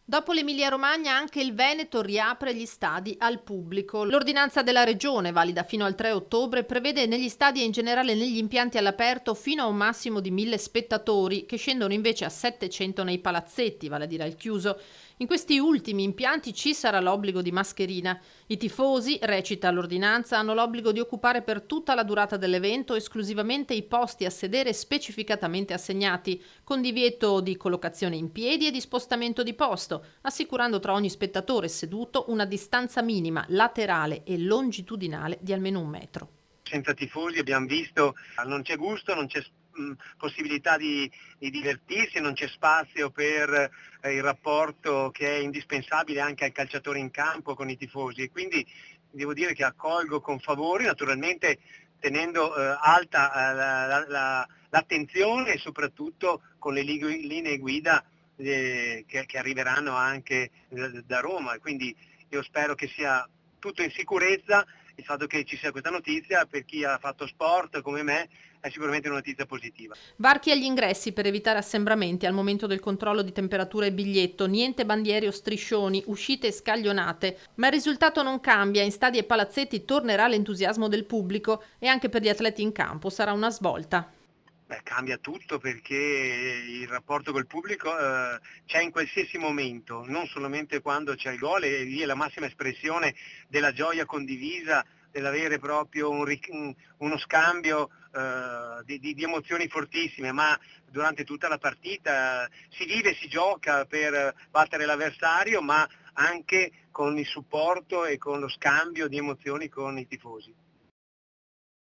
Dopo l'Emilia-Romagna anche il Veneto riapre gli stadi al pubblico. L'ordinanza della regione, valida fino al 3 ottobre, prevede negli stadi e in generale negli impianti all'aperto fino a un massimo di 1000 spettatori, che scendono invece a 700 nei palazzetti, vale a dire al chiuso. In questi ultimi impianti ci sarà l'obbligo di mascherina. I tifosi, recita l'ordinanza, hanno l'obbligo di occupare per tutta la durata dell'evento esclusivamente i posti a sedere specificatamente assegnati, con divieto di collocazione in piedi e di spostamento di posto, assicurando tra ogni spettatore seduto una distanza minima laterale e longitudinale di almeno 1 metro. Senza tifosi abbiamo visto non c'è gusto, non c'è possibilità di divertirsi, non c'è spazio per il rapporto che è indispensabile anche al calciatore in campo con i tifosi, e quindi devo dire che accolgo con favore, naturalmente tenendo alta l'attenzione e soprattutto con le linee guida che arriveranno anche da Roma, quindi io spero che sia tutto in sicurezza. Il fatto che ci sia questa notizia per chi ha fatto sport come me è sicuramente una notizia positiva. Varchi agli ingressi per evitare assembramenti al momento del controllo di temperatura e biglietto, niente bandiere o striscioni, uscite scaglionate. Ma il risultato non cambia, in stadi e palazzetti tornerà l'entusiasmo del pubblico e anche per gli atleti in campo sarà una svolta. Beh, cambia tutto perché il rapporto col pubblico c'è in qualsiasi momento, non solamente quando c'è il gol, e lì è la massima espressione della gioia condivisa, dell'avere proprio uno scambio di emozioni fortissime, ma durante tutta la partita si vive, si gioca per battere l'avversario, ma anche con il supporto e con lo scambio di emozioni con i tifosi.